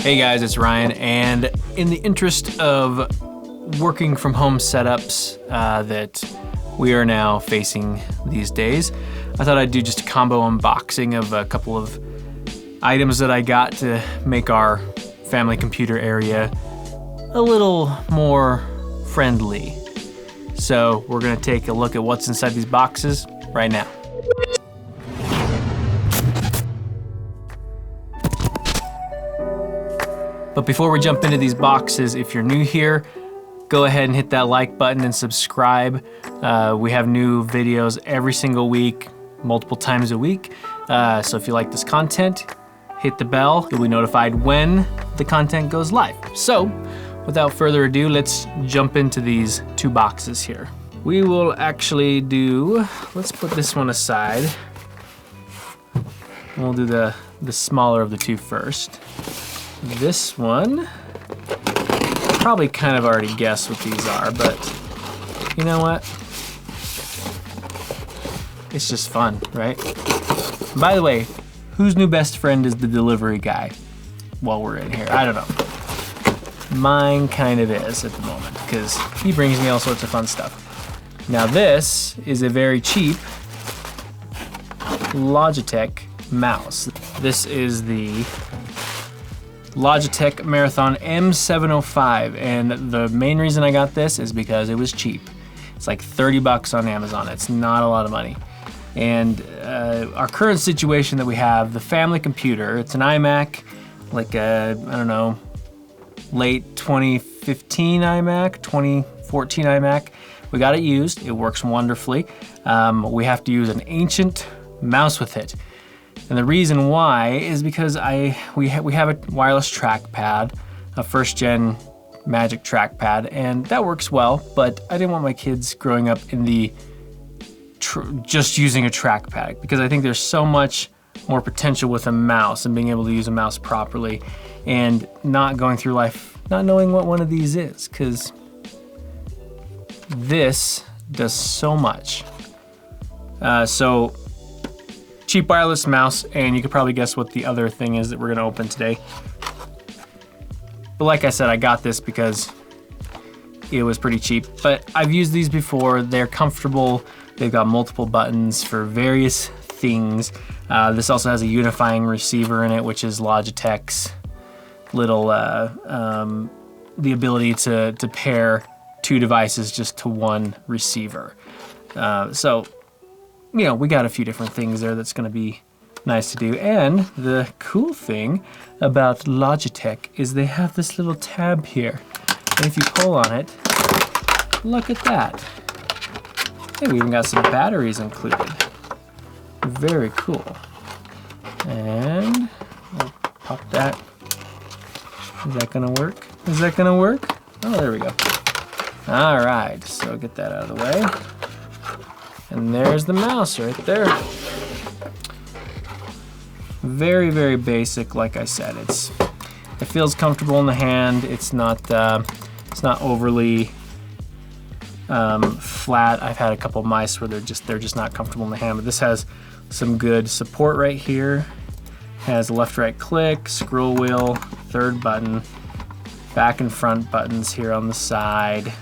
Hey guys, it's Ryan, and in the interest of working from home setups that we are now facing these days, I thought I'd do just a combo unboxing of a couple of items that I got to make our family computer area a little more friendly. So we're gonna take a look at what's inside these boxes right now. But before we jump into these boxes, if you're new here, go ahead and hit that like button and subscribe. We have new videos every single week, multiple times a week. So if you like this content, hit the bell. You'll be notified when the content goes live. So without further ado, let's jump into these two boxes here. We will actually do, let's put this one aside. We'll do the smaller of the two first. This one, I probably kind of already guessed what these are, but you know what? It's just fun, right? By the way, whose new best friend is the delivery guy while we're in here? I don't know. Mine kind of is at the moment because he brings me all sorts of fun stuff. Now this is a very cheap Logitech mouse. This is the Logitech M705, and the main reason I got this is because it was cheap. It's like 30 bucks on Amazon. It's not a lot of money. And our current situation that we have, the family computer, it's an iMac, like a, I don't know, late 2015 iMac, 2014 iMac. We got it used, it works wonderfully. We have to use an ancient mouse with it. And the reason why is because we have a wireless trackpad, a first gen Magic trackpad, and that works well, but I didn't want my kids growing up in the just using a trackpad, because I think there's so much more potential with a mouse and being able to use a mouse properly and not going through life not knowing what one of these is, because this does so much. So cheap wireless mouse, and you could probably guess what the other thing is that we're gonna open today. But like I said, I got this because it was pretty cheap, but I've used these before. They're comfortable. They've got multiple buttons for various things. This also has a unifying receiver in it, which is Logitech's little, the ability to pair two devices just to one receiver. So, you know, we got a few different things there that's gonna be nice to do. And the cool thing about Logitech is they have this little tab here. And if you pull on it, look at that. Hey, we even got some batteries included. Very cool. And we'll pop that. Is that gonna work? Is that gonna work? Oh, there we go. All right, so get that out of the way. And there's the mouse right there. Very, very basic, like I said. It feels comfortable in the hand. It's not overly flat. I've had a couple mice where they're just not comfortable in the hand, but this has some good support right here. Has a left-right click, scroll wheel, third button, back and front buttons here on the side.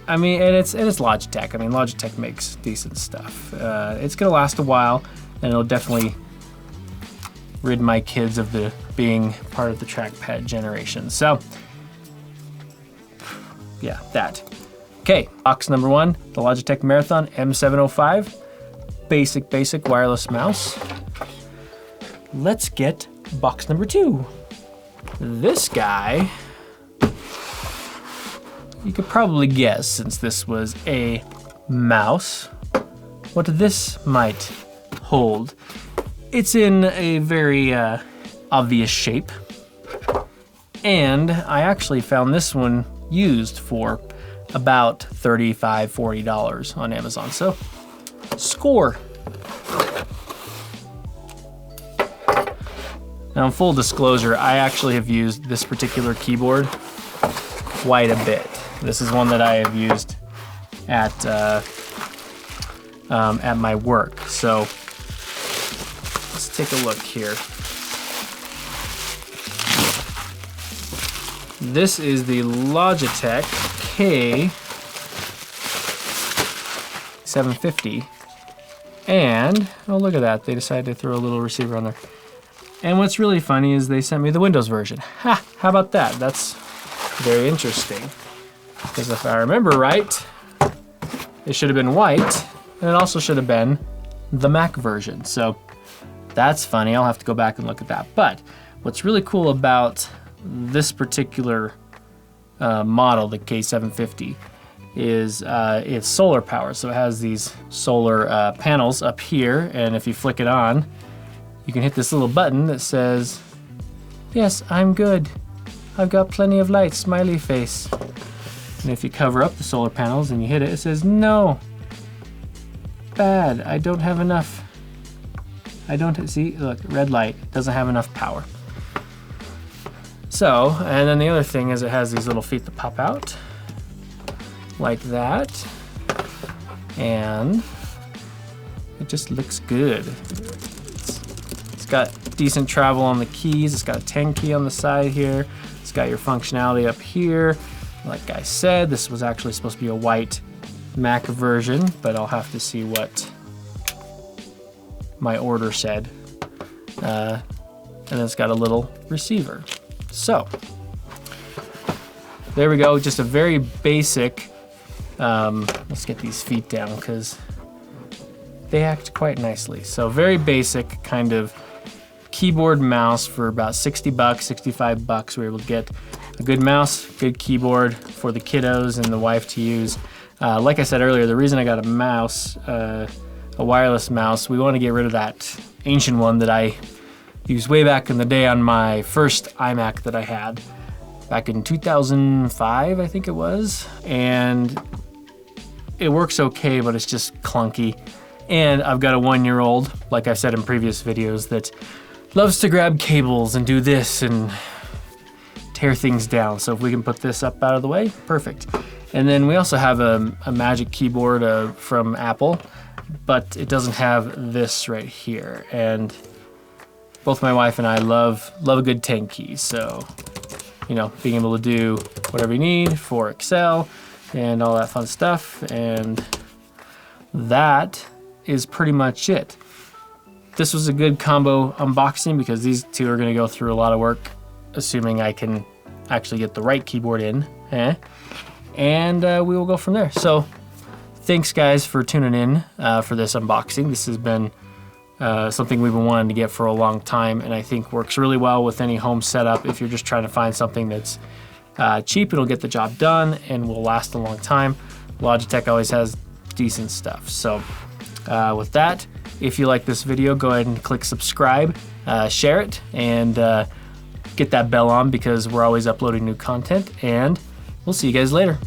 I mean, and it's Logitech. I mean, Logitech makes decent stuff. It's gonna last a while, and it'll definitely rid my kids of being part of the trackpad generation. So, yeah, that. Okay, box number one, the Logitech Marathon M705, basic wireless mouse. Let's get box number two. This guy, you could probably guess, since this was a mouse, what this might hold. It's in a very obvious shape, and I actually found this one used for about $35, $40 on Amazon, so score. Now, in full disclosure, I actually have used this particular keyboard quite a bit. This is one that I have used at my work. So let's take a look here. This is the Logitech K750. And, oh look at that, they decided to throw a little receiver on there. And what's really funny is they sent me the Windows version. Ha, how about that? That's very interesting. Because if I remember right, it should have been white, and it also should have been the Mac version. So that's funny, I'll have to go back and look at that. But what's really cool about this particular model, the K750, is it's solar power. So it has these solar panels up here, and if you flick it on, you can hit this little button that says, "Yes, I'm good. I've got plenty of light," smiley face. And if you cover up the solar panels and you hit it, it says, "No, bad, I don't have enough. I don't," see, look, red light, doesn't have enough power. So, and then the other thing is it has these little feet that pop out like that, and it just looks good. It's got decent travel on the keys. It's got a 10 key on the side here. It's got your functionality up here. Like I said, this was actually supposed to be a white Mac version, but I'll have to see what my order said. And it's got a little receiver. So, there we go, just a very basic, let's get these feet down because they act quite nicely. So very basic kind of keyboard mouse for about 60 bucks, 65 bucks. We were able to get a good mouse, good keyboard for the kiddos and the wife to use. Like I said earlier, the reason I got a mouse, a wireless mouse, we want to get rid of that ancient one that I used way back in the day on my first iMac that I had back in 2005, I think it was. And it works okay, but it's just clunky. And I've got a 1-year-old, like I've said in previous videos, that loves to grab cables and do this and tear things down. So if we can put this up out of the way, perfect. And then we also have a Magic Keyboard from Apple, but it doesn't have this right here. And both my wife and I love a good 10 key. So, you know, being able to do whatever you need for Excel and all that fun stuff. And that is pretty much it. This was a good combo unboxing because these two are going to go through a lot of work, assuming I can actually get the right keyboard in. And we will go from there. So thanks guys for tuning in for this unboxing. This has been something we've been wanting to get for a long time, and I think works really well with any home setup. If you're just trying to find something that's cheap, it'll get the job done and will last a long time. Logitech always has decent stuff. So with that, if you like this video, go ahead and click subscribe, share it, and get that bell on because we're always uploading new content, and we'll see you guys later.